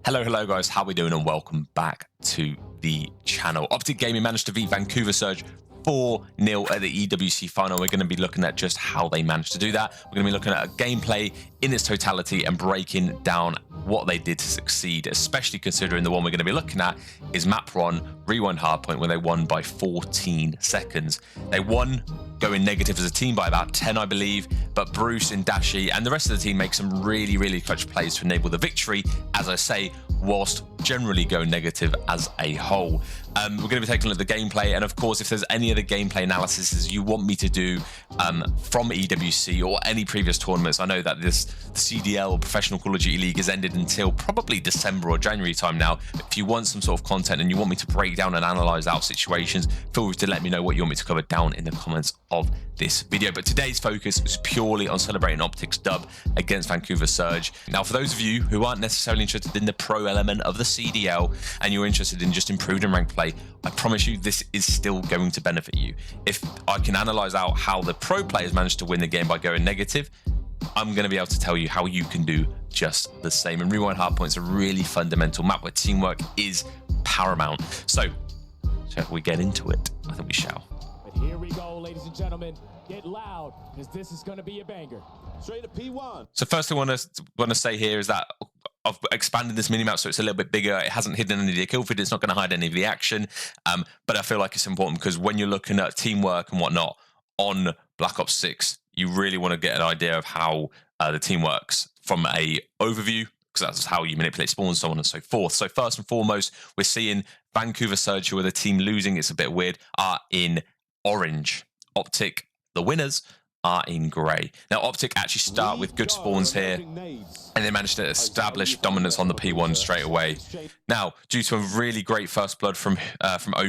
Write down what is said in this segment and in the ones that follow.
Hello guys, how we doing and welcome back to the channel. OpTic Gaming managed to beat Vancouver Surge 4-0 at the EWC final. We're going to be looking at just how they managed to do that. We're going to be looking at a gameplay in its totality and breaking down what they did to succeed, especially considering the one we're going to be looking at is map 1, Rewind Hardpoint, where they won by 14 seconds. They won going negative as a team by about 10, I believe, but Bruce and Dashi and the rest of the team make some really clutch plays to enable the victory, as I say, whilst generally going negative as a whole. We're going to be taking a look at the gameplay, and of course, if there's any other gameplay analysis you want me to do from EWC or any previous tournaments, I know that the CDL, Professional Call of Duty League, has ended until probably December or January time now. If you want some sort of content and you want me to break down and analyze out situations, feel free to let me know what you want me to cover down in the comments of this video. But today's focus is purely on celebrating OpTic's dub against Vancouver Surge. Now, for those of you who aren't necessarily interested in the pro element of the CDL and you're interested in just improved and ranked play, I promise you this is still going to benefit you. If I can analyze out how the pro players managed to win the game by going negative, I'm going to be able to tell you how you can do just the same. And Rewind Hardpoint is a really fundamental map where teamwork is paramount. So, shall we get into it? I think we shall. But here we go, ladies and gentlemen. Get loud, because this is going to be a banger. Straight to P1. So first thing I want to say here is that I've expanded this minimap so it's a little bit bigger. It hasn't hidden any of the kill feed. It's not going to hide any of the action. But I feel like it's important because when you're looking at teamwork and whatnot on Black Ops 6, you really want to get an idea of how the team works from a overview, because that's how you manipulate spawns, so on and so forth. So first and foremost, we're seeing Vancouver Surge, who are the team losing, it's a bit weird, are in orange. OpTic, the winners, are in grey. Now, OpTic actually start with good spawns here, and they managed to establish dominance on the P1 straight away. Now, due to a really great first blood from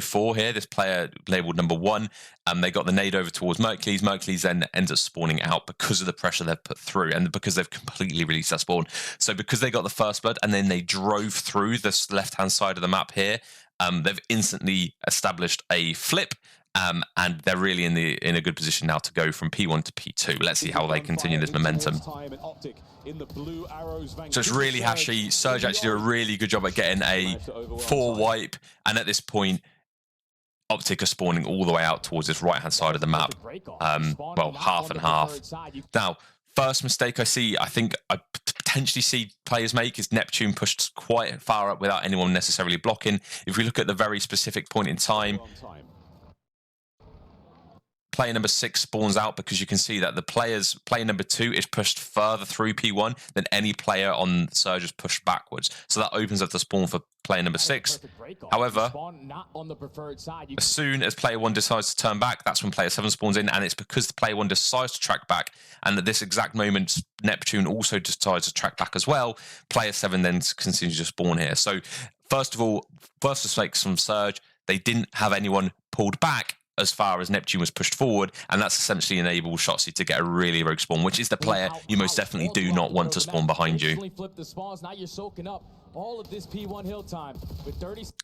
04 here, this player labelled number 1, they got the nade over towards Mercules. Mercules then ends up spawning out because of the pressure they've put through and because they've completely released that spawn. So because they got the first blood and then they drove through this left-hand side of the map here, they've instantly established a flip. And they're really in a good position now to go from P1 to P2. Let's see how they continue this momentum. So it's really hashy. Surge actually do a really good job at getting a 4 wipe, and at this point, OpTic are spawning all the way out towards this right-hand side of the map. Well, half and half. Now, first mistake I think I potentially see players make is Neptune pushed quite far up without anyone necessarily blocking. If we look at the very specific point in time, player number 6 spawns out because you can see that player number 2 is pushed further through P1 than any player on Surge is pushed backwards. So that opens up the spawn for player number 6. However, as soon as player 1 decides to turn back, that's when player 7 spawns in, and it's because the player 1 decides to track back, and at this exact moment, Neptune also decides to track back as well. Player 7 then continues to spawn here. So first of all, first mistakes from Surge, they didn't have anyone pulled back as far as Neptune was pushed forward, and that's essentially enabled Shotzzy to get a really rogue spawn, which is the player you most definitely do not want to spawn behind you.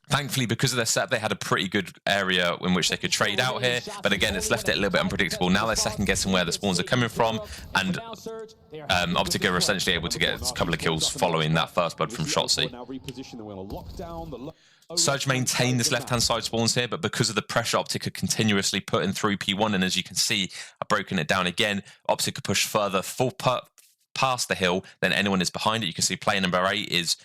Thankfully, because of their setup, they had a pretty good area in which they could trade out here, but again, it's left it a little bit unpredictable. Now they're second guessing where the spawns are coming from, and OpTic are essentially able to get a couple of kills following that first blood from Shotzzy. Surge maintain this left-hand side spawns here, but because of the pressure OpTic are continuously putting through P1, and as you can see, I've broken it down again, OpTic are pushed further past the hill than anyone is behind it. You can see player number 8 is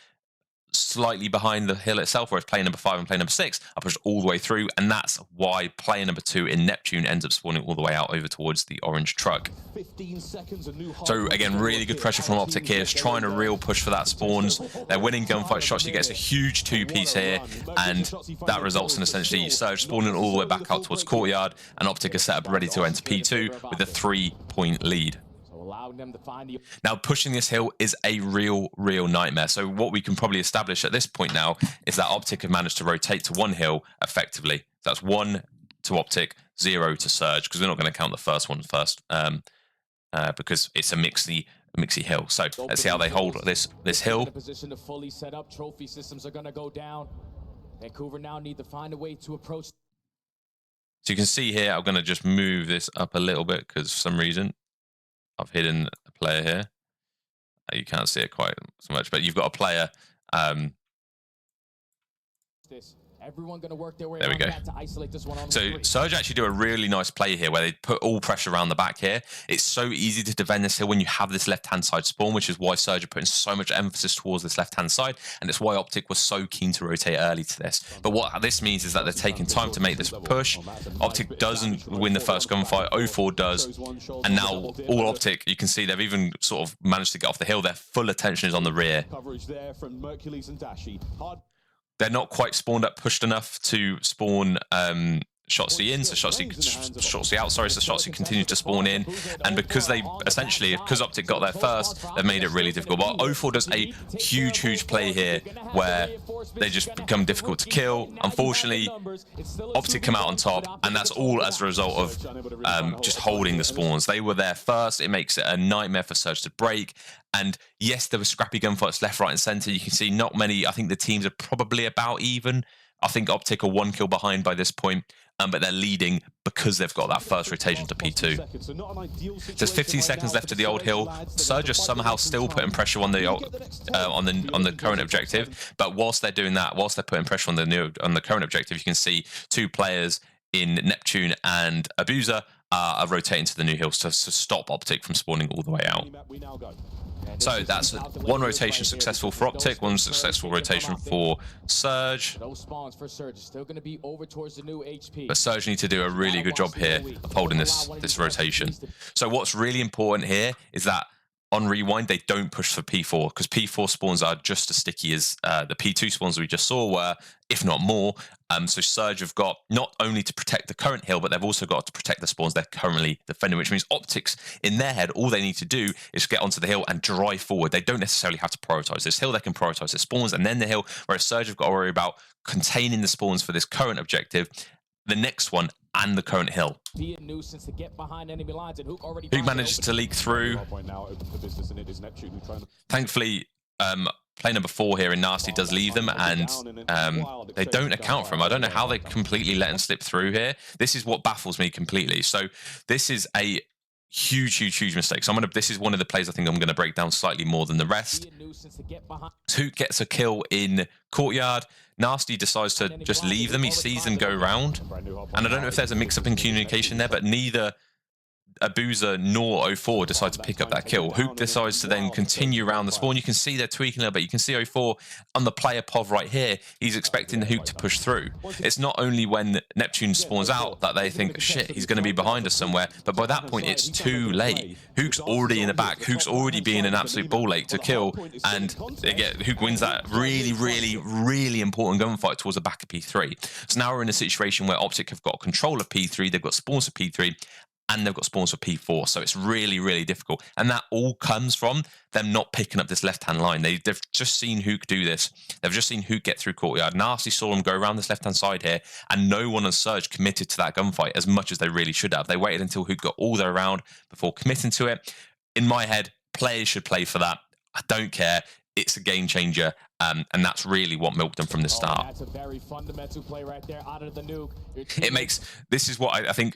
slightly behind the hill itself, whereas player number 5 and player number 6 are pushed all the way through, and that's why player number 2 in Neptune ends up spawning all the way out over towards the orange truck. So again, really good pressure from OpTic here, is trying a real push for that spawns. They're winning gunfight. Shotzzy gets a huge 2-piece here, and that results in essentially Surge spawning all the way back out towards Courtyard, and OpTic is set up ready to enter P2 with a 3-point lead. Now, pushing this hill is a real nightmare. So what we can probably establish at this point now is that OpTic have managed to rotate to 1 hill effectively. So that's 1 to OpTic, 0 to Surge, because we're not going to count the first one first, because it's a mixy hill. So let's see how they hold this hill. Vancouver now need to find a way to approach. So you can see here, I'm going to just move this up a little bit because for some reason I've hidden a player here. You can't see it quite so much, but you've got a player Everyone gonna work their way There we go. to isolate this one on So Surge actually do a really nice play here where they put all pressure around the back here. It's so easy to defend this hill when you have this left-hand side spawn, which is why Surge are putting so much emphasis towards this left-hand side, and it's why OpTic was so keen to rotate early to this. But what this means is that they're taking time to make this push. OpTic doesn't win the first gunfight, 04 does, and now all OpTic, you can see they've even sort of managed to get off the hill. Their full attention is on the rear. They're not quite spawned up, pushed enough to spawn Shotzzy in, so Shotzzy out, sorry, so Shotzzy continue to spawn in, and because they essentially, because OpTic got there first, they've made it really difficult. Well, 04 does a huge play here where they just become difficult to kill. Unfortunately, OpTic come out on top, and that's all as a result of just holding the spawns. They were there first. It makes it a nightmare for Surge to break. And yes, there were scrappy gunfights left, right, and center. You can see not many. I think the teams are probably about even. I think OpTic are 1 kill behind by this point, but they're leading because they've got that first rotation to P2. There's 15 seconds left of the old hill. Surge are somehow still putting pressure on the current objective, but whilst they're doing that, whilst they're putting pressure on the current objective, you can see 2 players in Neptune and Abuser are rotating to the new hills to stop OpTic from spawning all the way out. So that's 1 rotation successful for OpTic, 1 successful rotation for Surge. But Surge need to do a really good job here of holding this rotation. So what's really important here is that on rewind, they don't push for P4, because P4 spawns are just as sticky as the P2 spawns we just saw were, if not more. So Surge have got not only to protect the current hill, but they've also got to protect the spawns they're currently defending, which means OpTics, in their head, all they need to do is get onto the hill and drive forward. They don't necessarily have to prioritize this hill. They can prioritize the spawns and then the hill, whereas Surge have got to worry about containing the spawns for this current objective, the next one, and the current hill. Hook manages to leak through. Thankfully, play number 4 here in Nasty does leave them, and they don't account for him. I don't know how they completely let him slip through here. This is what baffles me completely. So this is a huge mistake. So this is one of the plays I think I'm going to break down slightly more than the rest. Hook gets a kill in Courtyard. Nasty decides to just leave them. He sees them go round. And I don't know if there's a mix-up in communication there, but neither Abuser nor 04 decide to pick up that kill. Hook decides to then continue around the spawn. You can see they're tweaking a little bit. You can see 04 on the player POV right here. He's expecting the Hook to push through. It's not only when Neptune spawns out that they think, shit, he's going to be behind us somewhere. But by that point, it's too late. Hook's already in the back. Hook's already being an absolute ball lake to kill. And Hook wins that really important gunfight towards the back of P3. So now we're in a situation where OpTic have got control of P3. They've got spawns for P3. And they've got spawns for P4, so it's really difficult. And that all comes from them not picking up this left-hand line. They've just seen Hook do this. They've just seen Hook get through Courtyard. Nasty saw him go around this left-hand side here, and no one on Surge committed to that gunfight as much as they really should have. They waited until Hook got all the way around before committing to it. In my head, players should play for that. I don't care. It's a game changer, and that's really what milked them from the start. That's a very fundamental play right there out of the nuke. This is what I think.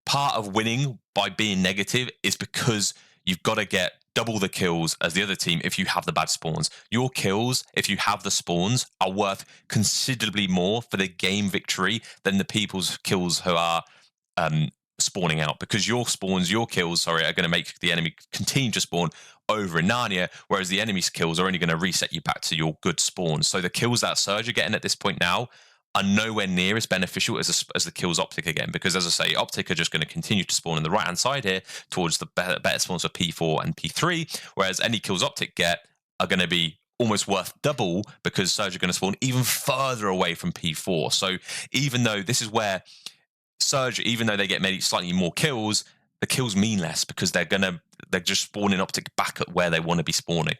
Part of winning by being negative is because you've got to get double the kills as the other team if you have the bad spawns. Your kills, if you have the spawns, are worth considerably more for the game victory than the people's kills who are spawning out, because your spawns, your kills, sorry, are going to make the enemy continue to spawn over in Narnia, whereas the enemy's kills are only going to reset you back to your good spawns. So the kills that Surge are getting at this point now are nowhere near as beneficial as the kills OpTic again, because as I say, OpTic are just going to continue to spawn on the right-hand side here towards the better spawns for P4 and P3, whereas any kills OpTic get are going to be almost worth double because Surge are going to spawn even further away from P4. So even though this is where Surge, even though they get maybe slightly more kills, the kills mean less because they're just spawning OpTic back at where they want to be spawning.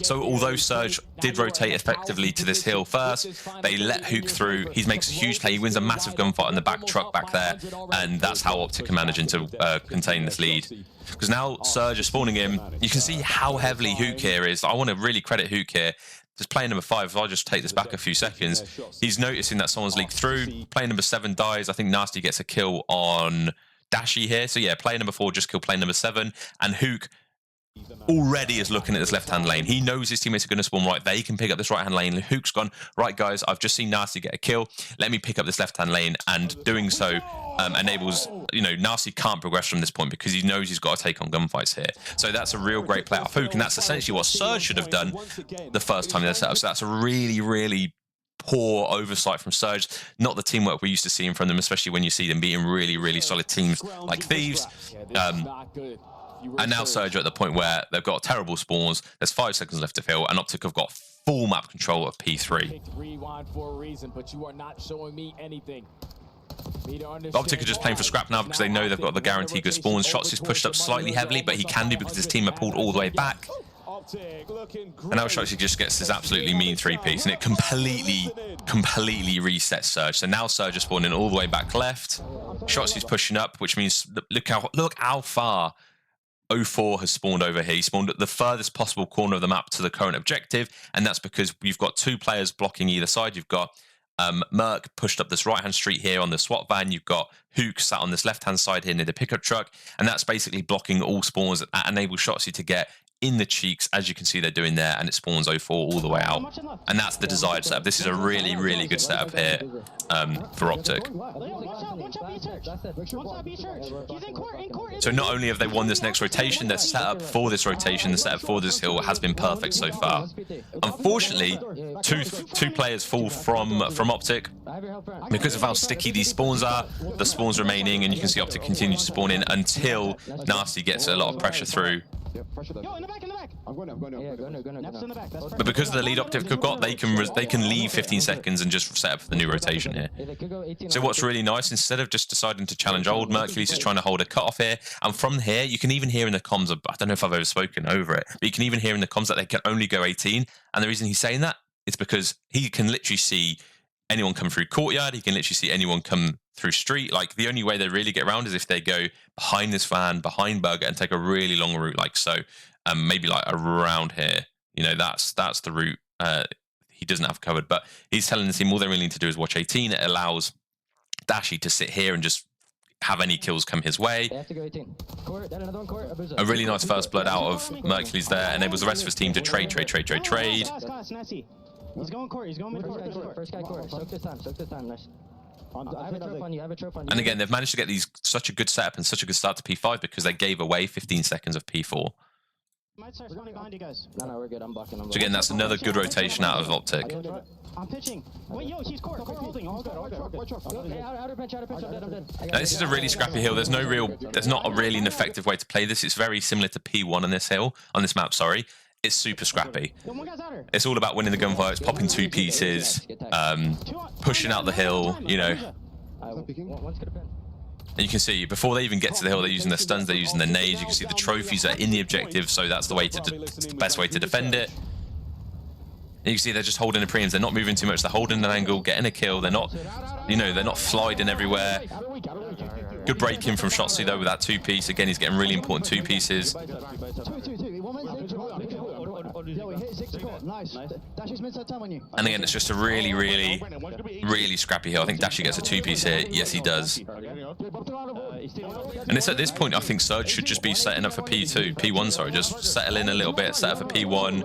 So although Surge did rotate effectively to this hill first, they let Hook through. He makes a huge play. He wins a massive gunfight on the back truck back there, and that's how OpTic are managing to contain this lead. Because now Surge is spawning him. You can see how heavily Hook here is. I want to really credit Hook here. Just player number 5, if I just take this back a few seconds, he's noticing that someone's leaked through. Player number 7 dies. I think Nasty gets a kill on Dashy here. So yeah, player number 4 just killed player number 7, and Hook already is looking at this left-hand lane. He knows his teammates are going to spawn right. They can pick up this right-hand lane. Hook's gone, right, guys, I've just seen Nasty get a kill. Let me pick up this left-hand lane, and doing so enables, you know, Nasty can't progress from this point because he knows he's got to take on gunfights here. So that's a real great play off Hook, and that's essentially what Surge should have done the first time they set up. So that's a really, really poor oversight from Surge. Not the teamwork we're used to seeing from them, especially when you see them beating really, really solid teams like Thieves. And now Surge are at the point where they've got terrible spawns. There's 5 seconds left to fill, and OpTic have got full map control of P3. OpTic are just playing for scrap now because they know they've got the guaranteed good spawns. Shots is pushed up slightly heavily, but he can do because his team are pulled all the way back. And now Shotsy just gets this absolutely mean 3-piece, and it completely resets Surge. So now Surge is spawning all the way back left. Shotsy's pushing up, which means look how far 04 has spawned over here. He spawned at the furthest possible corner of the map to the current objective, and that's because we've got 2 players blocking either side. You've got Merc pushed up this right-hand street here on the SWAT van. You've got Hook sat on this left-hand side here near the pickup truck, and that's basically blocking all spawns that enable Shotsy to get in the cheeks, as you can see they're doing there, and it spawns 04 all the way out. And that's the desired setup. This is a really, really good setup here for OpTic. So not only have they won this next rotation, their setup for this rotation, the setup for this hill has been perfect so far. Unfortunately, two players fall from OpTic because of how sticky these spawns are. The spawns remaining, and you can see OpTic continue to spawn in until Nasty gets a lot of pressure through. Yo, in the back. I'm going. But because of the lead OpTic have got, they can leave 15 seconds and just set up for the new rotation here. So what's really nice, instead of just deciding to challenge old, Mercury's is trying to hold a cutoff here. And from here, you can even hear in the comms, I don't know if I've ever spoken over it, but you can even hear in the comms that they can only go 18. And the reason he's saying that is because he can literally see anyone come through courtyard. He can literally see anyone come through street. Like, the only way they really get around is if they go behind this van, behind Burger, and take a really long route like so. Maybe like around here. You know, that's the route he doesn't have covered. But he's telling the team all they really need to do is watch 18. It allows Dashy to sit here and just have any kills come his way. A really nice first blood out of Mercury's there. Enables the rest of his team to trade. He's going court. First guy court. Soak this time. Nice. I have a trope on you. And again, they've managed to get such a good setup and such a good start to P5 because they gave away 15 seconds of P4. Might start spawning behind you guys. No, we're good. I'm blocking. So again, that's another good rotation out of OpTic. I'm pitching. Wait, yo, he's court holding. All good. Outer pinch. I'm dead. Now, this is a really scrappy hill. There's not a really an effective way to play this. It's very similar to P1 on this map, sorry. It's super scrappy. It's all about winning the gunfights, popping 2 pieces, pushing out the hill, you know. And you can see, before they even get to the hill, they're using their stuns, they're using their nades. You can see the trophies are in the objective, so that's the way the best way to defend it. And you can see they're just holding the preems. They're not moving too much. They're holding an angle, getting a kill. They're not, you know, they're not sliding everywhere. Good break in from Shotsy though with that 2-piece. Again, he's getting really important 2 pieces. And again, it's just a really, really, really scrappy hill. I think Dashy gets a 2-piece here. Yes, he does. And it's at this point, I think Surge should just be setting up for P1, sorry. Just settle in a little bit, set up for P1.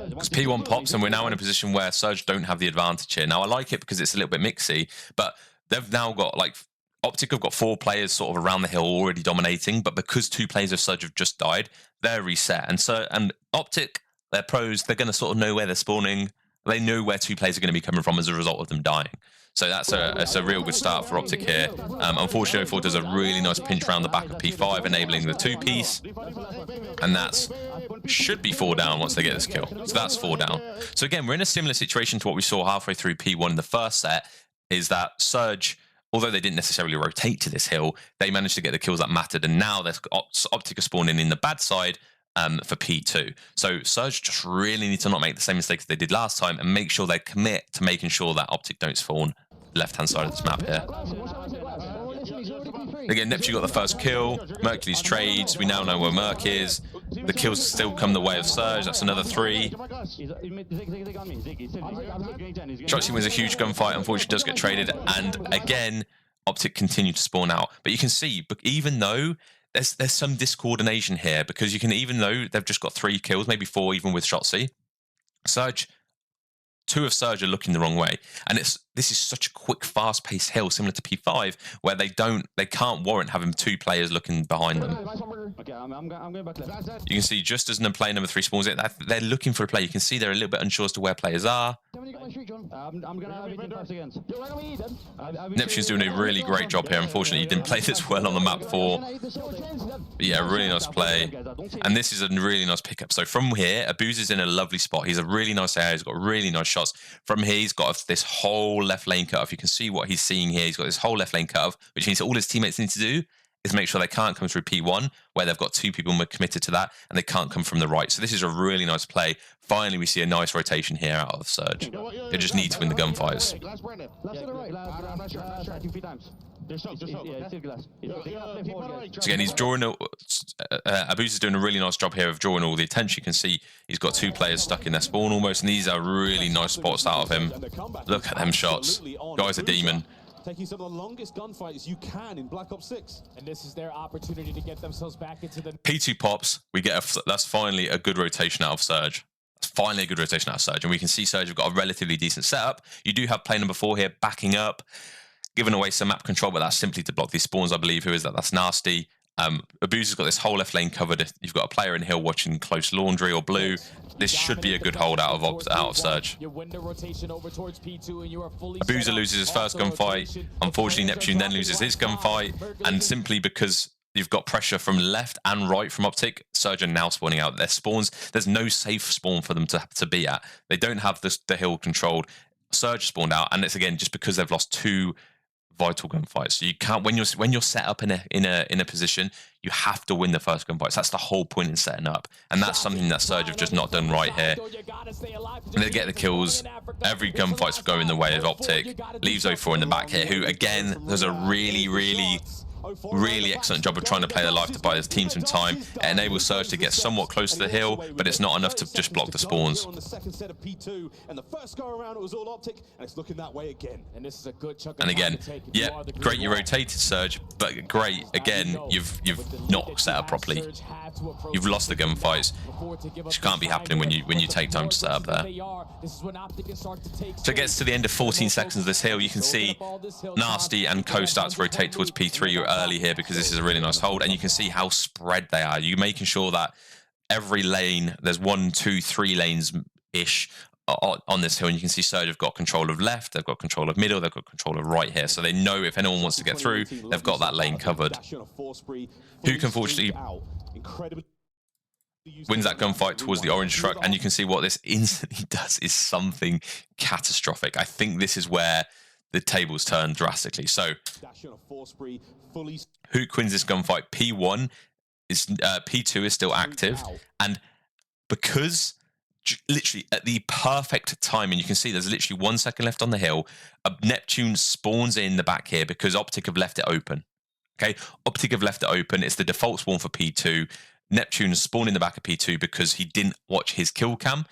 Because P1 pops, and we're now in a position where Surge don't have the advantage here. Now, I like it because it's a little bit mixy, but they've now got, like, OpTic have got 4 players sort of around the hill already dominating, but because 2 players of Surge have just died, they're reset. And OpTic, they're pros, they're going to sort of know where they're spawning. They know where 2 players are going to be coming from as a result of them dying. So that's a real good start for OpTic here. Unfortunately, 04 does a really nice pinch around the back of P5, enabling the 2-piece. And that's should be 4 down once they get this kill. So that's 4 down. So again, we're in a similar situation to what we saw halfway through P1 in the first set, is that Surge, although they didn't necessarily rotate to this hill, they managed to get the kills that mattered. And now OpTic are spawning in the bad side for P2. So Surge just really need to not make the same mistakes they did last time and make sure they commit to making sure that OpTic don't spawn left-hand side of this map here. Again, Neptune got the first kill. Mercury's trades. We now know where Merc is. The kills still come the way of Surge. That's another 3. Shotsy wins a huge gunfight. Unfortunately, does get traded. And again, OpTic continue to spawn out. But you can see, even though there's some discoordination here, because you can, even though they've just got 3 kills, maybe 4 even with Shotzzy, Surge, 2 of Surge are looking the wrong way. And this is such a quick, fast-paced hill, similar to P5, where they can't warrant having 2 players looking behind them. Okay, I'm going back left. You can see just as player number 3 spawns it, they're looking for a player. You can see they're a little bit unsure as to where players are. I'm gonna have it in 5 seconds. Neptune's doing a really great job here. Unfortunately, he didn't play this well on the map for. But yeah, really nice play. And this is a really nice pickup. So from here, Abuza's in a lovely spot. He's a really nice area. He's got really nice shots. From here, he's got this whole left lane cut off. You can see what he's seeing here. He's got this whole left lane cut off, which means all his teammates need to do is make sure they can't come through P1, where they've got 2 people committed to that, and they can't come from the right. So this is a really nice play. Finally, we see a nice rotation here out of Surge. They just need to win the gunfights. So again, he's drawing. Abuza's doing a really nice job here of drawing all the attention. You can see he's got 2 players stuck in their spawn almost, and these are really nice spots out of him. Look at them shots. Guy's a demon. Taking some of the longest gunfights you can in Black Ops 6. And this is their opportunity to get themselves back into the... P2 pops. We get that's finally a good rotation out of Surge. That's finally a good rotation out of Surge. And we can see Surge have got a relatively decent setup. You do have player number 4 here backing up, giving away some map control, but that's simply to block these spawns, I believe. Who is that? That's nasty. Abuza's got this whole left lane covered. You've got a player in hill watching close laundry or blue. This should be a good hold out of Surge. Abuza loses his first gunfight. Unfortunately, Neptune then loses his gunfight, and simply because you've got pressure from left and right from OpTic, Surge are now spawning out their spawns. There's no safe spawn for them to be at. They don't have the hill controlled. Surge spawned out, and it's again just because they've lost 2 vital gunfights. So you can't, when you're set up in a position, you have to win the first gunfights. That's the whole point in setting up, and that's something that Surge have just not done right here. And they get the kills. Every gunfight's going the way of OpTic. Leaves 04 in the back here, who again does a really excellent job of trying to play their life to buy his team some time. It enables Surge to get somewhat close to the hill, but it's not enough to just block the spawns. And again, yeah, great you rotated Surge, but great again you've not set up properly. You've lost the gunfights, which can't be happening when you take time to set up there. So it gets to the end of 14 seconds of this hill. You can see Nasty and Co start to rotate towards P3 early here, because this is a really nice hold, and you can see how spread they are. You're making sure that every lane, there's 1, 2, 3 lanes ish on this hill, and you can see Surge have got control of left, they've got control of middle, they've got control of right here, so they know if anyone wants to get through, they've got that lane covered. Who can fortunately wins that gunfight towards the orange truck, and you can see what this instantly does is something catastrophic. I think this is where the tables turn drastically. So Hook wins this gunfight. P1 is P2 is still active, and because literally at the perfect time, and you can see there's literally 1 second left on the hill, Neptune spawns in the back here because OpTic have left it open. Okay, OpTic have left it open. It's the default spawn for P2. Neptune spawned in the back of P2 because he didn't watch his kill cam.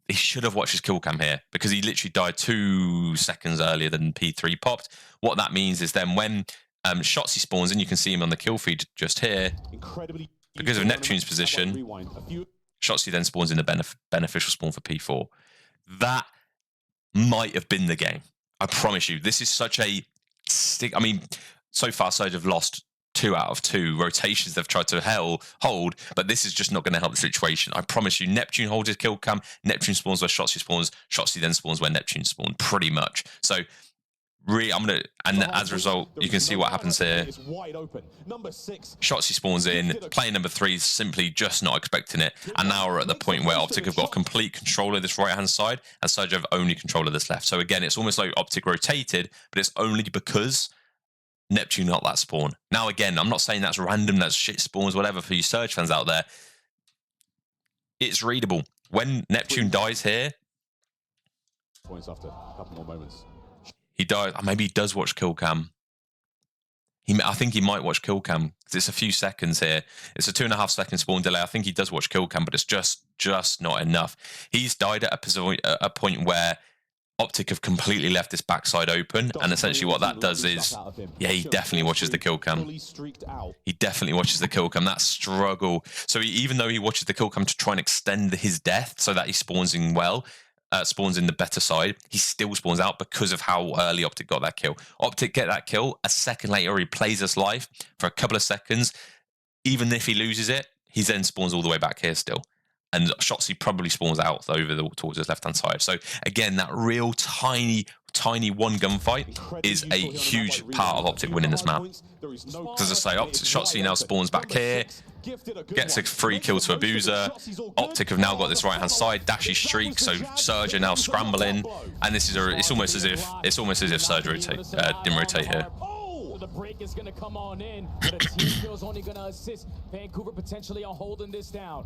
He should have watched his kill cam here, because he literally died 2 seconds earlier than P3 popped. What that means is then when Shotzzy spawns in, you can see him on the kill feed just here. Because of Neptune's position, Shotzzy then spawns in the beneficial spawn for P4. That might have been the game. I promise you. This is such a stick. I mean, so far Surge have lost 2 out of 2 rotations they've tried to hold, but this is just not going to help the situation. I promise you, Neptune holds his kill cam, Neptune spawns where Shotzzy spawns, Shotzzy then spawns where Neptune spawned, pretty much. So really, and as a result, you can see what happens here. Shotzzy spawns in, player number 3 is simply just not expecting it, and now we're at the point where OpTic have got complete control of this right-hand side, and Surge have only control of this left. So again, it's almost like OpTic rotated, but it's only because Neptune not that spawn. Now again, I'm not saying that's random, that's shit spawns, whatever, for you Surge fans out there. It's readable. When Neptune dies here, points after a couple more moments. He dies. Maybe he does watch kill cam. I think he might watch kill cam, because it's a few seconds here. It's a 2.5 second spawn delay. I think he does watch kill cam, but it's just not enough. He's died at a point where OpTic have completely left this backside open, and essentially what that does is, yeah, he definitely watches the kill cam. He definitely watches the kill cam. That struggle. So even though he watches the kill cam to try and extend his death so that he spawns in spawns in the better side, he still spawns out because of how early OpTic got that kill. OpTic get that kill, a second later he plays us life for a couple of seconds. Even if he loses it, he then spawns all the way back here still. And Shotzzy probably spawns out over towards his left-hand side. So again, that real tiny one gunfight is a huge part of OpTic winning this map. Because as I say, Shotzzy now spawns back here, gets a free kill to Abuser. OpTic have now got this right-hand side, dashy streak, so Surge are now scrambling, and this is it's almost as if Surge didn't rotate here. The break is going to come on in, but a team kill is only going to assist Vancouver potentially on holding this down.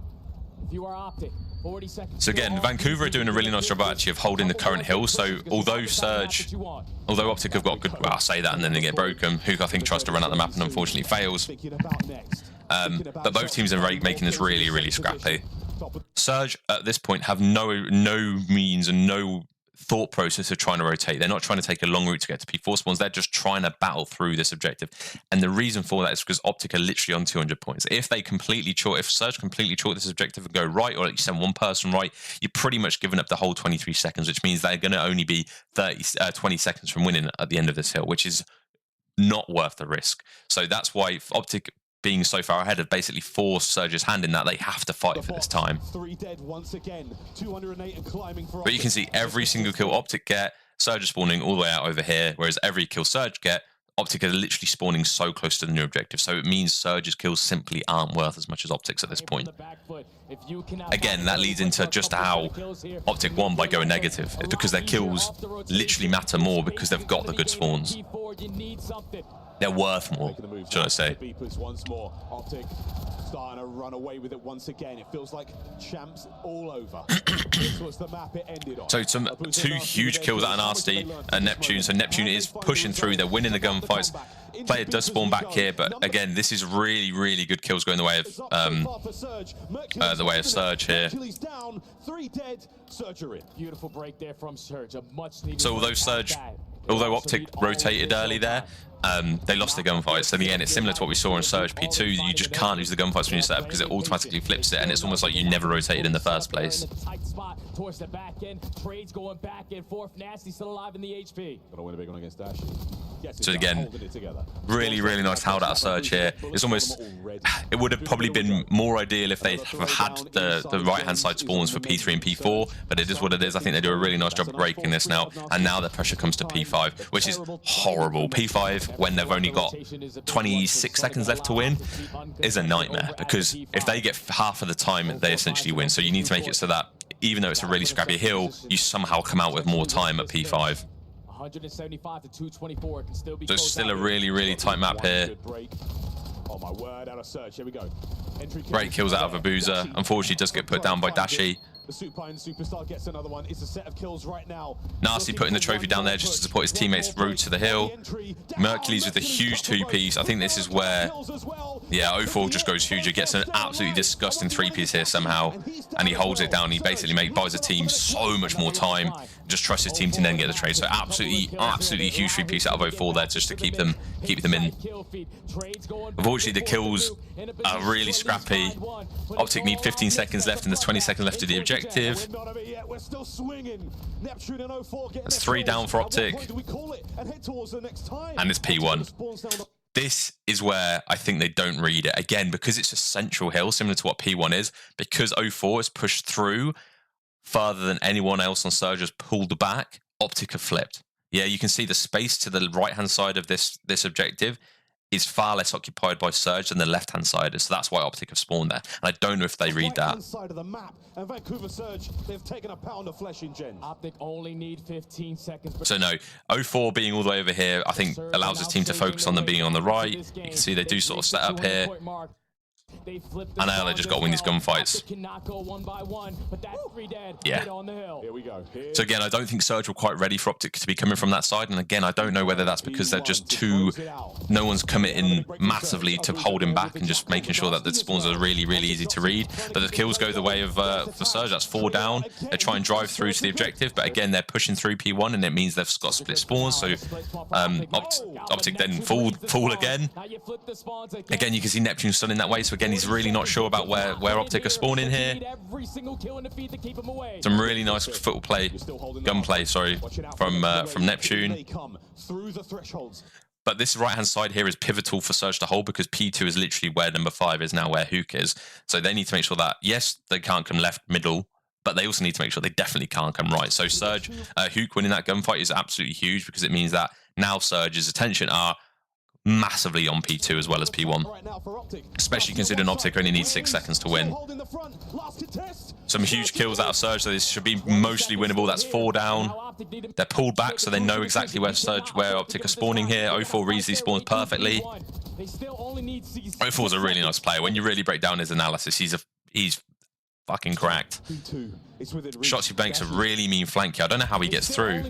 If you are OpTic, 40 seconds. So again, Vancouver are doing a really nice job actually of holding the current hill. So although OpTic have got good, well, I say that and then they get broken. Hook I think tries to run out the map and unfortunately fails. But both teams are making this really, really scrappy. Surge at this point have no means and no thought process of trying to rotate. They're not trying to take a long route to get to P4 spawns. They're just trying to battle through this objective. And the reason for that is because OpTic are literally on 200 points. If Surge completely chalk this objective and go right, or you send one person right, you're pretty much giving up the whole 23 seconds, which means they're going to only be 20 seconds from winning at the end of this hill, which is not worth the risk. So that's why OpTic, being so far ahead, have basically forced Surge's hand in that they have to fight for this time. 3 dead once again, 208 and climbing for but you can see every single kill OpTic get, Surge is spawning all the way out over here, whereas every kill Surge get, OpTic are literally spawning so close to the new objective. So it means Surge's kills simply aren't worth as much as OpTic's at this point. Again, that leads into just how OpTic won by going negative. It's because their kills literally matter more because they've got the good spawns. They're worth more, should I say. Once more, OpTic starting to run away with it once again. It feels like champs all over. This was the map it ended on. So two huge kills out of Nasty and Neptune. So Neptune is pushing through. They're winning the gunfights. Player does spawn back here, but again, this is really, really good kills going the way of Surge here. Beautiful break there from Surge. A much needed. So although OpTic rotated early there, they lost the gunfights. So again, it's similar to what we saw in Surge P2. You just can't lose the gunfights when you set up because it automatically flips it, and it's almost like you never rotated in the first place. Tight spot towards the back end. Trades going back and forth. Nasty still alive in the HP. Gotta win a big one against Dash. So again, really, really nice hold out of Surge here. It's almost, it would have probably been more ideal if they had the right-hand side spawns for P3 and P4, but it is what it is. I think they do a really nice job of breaking this now, and now the pressure comes to P5, which is horrible. P5, when they've only got 26 seconds left to win, is a nightmare, because if they get half of the time, they essentially win. So you need to make it so that, even though it's a really scrappy hill, you somehow come out with more time at P5. 175 to 224 can still be. So it's still a really, really tight map here. Oh my word, out of Surge. Here we go. Great kills out of Abuser. Unfortunately, does get put down by Dashy. The Supine Superstar gets another one. It's a set of kills right now. Nasty putting the trophy down there just to support his teammates' road to the hill. Mercury's with a huge 2-piece. I think this is where, yeah, 04 just goes huge. He gets an absolutely disgusting 3-piece here somehow, and he holds it down. He basically buys the team so much more time. Just trusts his team to then get the trade. So absolutely huge 3-piece out of 04 there just to keep them in. Unfortunately, the kills are really scrappy. OpTic need 15 seconds left, and there's 20 seconds left of the objective. That's 3 down for OpTic. And it's P1. This is where I think they don't read it. Again, because it's a central hill, similar to what P1 is, because 04 is pushed through further than anyone else on Surge has pulled back, OpTic have flipped. Yeah, you can see the space to the right-hand side of this objective is far less occupied by Surge than the left-hand side is. So that's why OpTic have spawned there. And I don't know if they read that. Side of the map, and Vancouver Surge, they've taken a pound of flesh in Gen. OpTic only need 15 seconds. So no, 04 being all the way over here, I think allows his team to focus on them being on the right. You can see they do sort of set up here. I know they just got to win these gunfights. Yeah. So again, I don't think Surge were quite ready for OpTic to be coming from that side. And again, I don't know whether that's because they're just too... No one's committing massively to hold him back and just making sure that the spawns are really, really easy to read. But the kills go the way of for Surge. That's 4 down. They try and drive through to the objective. But again, they're pushing through P1 and it means they've got split spawns. So OpTic then fall again. Again, you can see Neptune stunning that way. So again, he's really not sure about where OpTic are spawning here. Some really nice gunplay, sorry, from Neptune. But this right-hand side here is pivotal for Surge to hold because P2 is literally where number 5 is now, where Hook is. So they need to make sure that, yes, they can't come left, middle, but they also need to make sure they definitely can't come right. So Surge, Hook winning that gunfight is absolutely huge because it means that now Surge's attention are massively on P2 as well as P1, especially considering OpTic only needs 6 seconds to win. Some huge kills out of Surge, so this should be mostly winnable. That's 4 down. They're pulled back, so they know exactly where OpTic are spawning here. 04 reads these spawns perfectly. 04 is a really nice player. When you really break down his analysis, he's fucking cracked. Shotsy Banks a really mean flank here. I don't know how he gets through.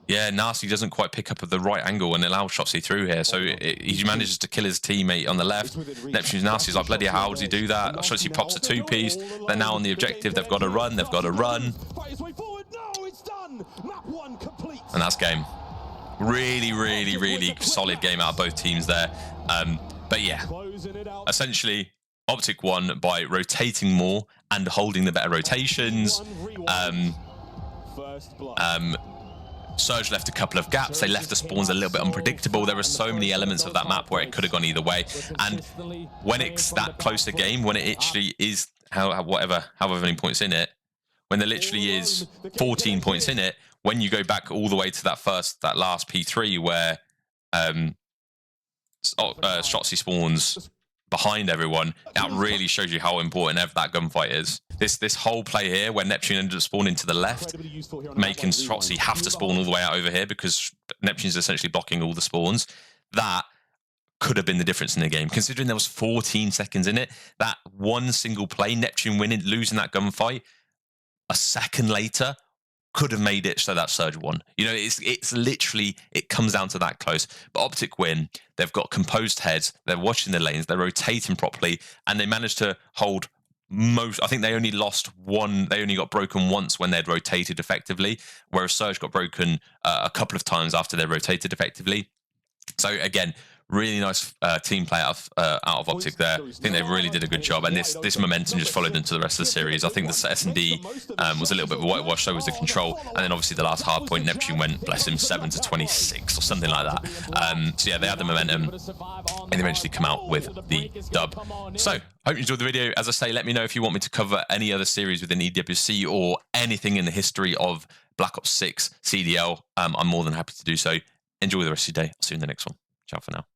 Yeah, Nasty doesn't quite pick up at the right angle and allow Shotsy through here. So he manages to kill his teammate on the left. Neptune's Nasty's like, bloody hell, how does he do that? Shotsy pops a 2-piece. They're now on the objective. They've got to run. They've got to run. And that's game. Really, really, really solid game out of both teams there. But yeah, essentially, OpTic won by rotating more and holding the better rotations. Surge left a couple of gaps. They left the spawns a little bit unpredictable. There were so many elements of that map where it could have gone either way. And when it's that close a game, when it actually is however many points in it, when there literally is 14 points in it, when you go back all the way to that last P3 where Shotsy spawns behind everyone, that really shows you how important that gunfight is. This whole play here, where Neptune ended up spawning to the left, making Shotsy have to spawn all the way out over here because Neptune's essentially blocking all the spawns, that could have been the difference in the game. Considering there was 14 seconds in it, that one single play, Neptune winning, losing that gunfight, a second later, could have made it so that Surge won. You know, it's literally, it comes down to that close. But OpTic win, they've got composed heads, they're watching the lanes, they're rotating properly, and they managed to hold I think they only lost one, they only got broken once when they'd rotated effectively, whereas Surge got broken a couple of times after they rotated effectively. So again, really nice team play out of OpTic there. I think they really did a good job, and this momentum just followed into the rest of the series. I think the S&D was a little bit of a whitewash, so was the control, and then obviously the last hard point, Neptune went, bless him, 7-26 or something like that. So yeah, they had the momentum, and eventually come out with the dub. So, hope you enjoyed the video. As I say, let me know if you want me to cover any other series within EWC or anything in the history of Black Ops 6 CDL. I'm more than happy to do so. Enjoy the rest of your day. I'll see you in the next one. Ciao for now.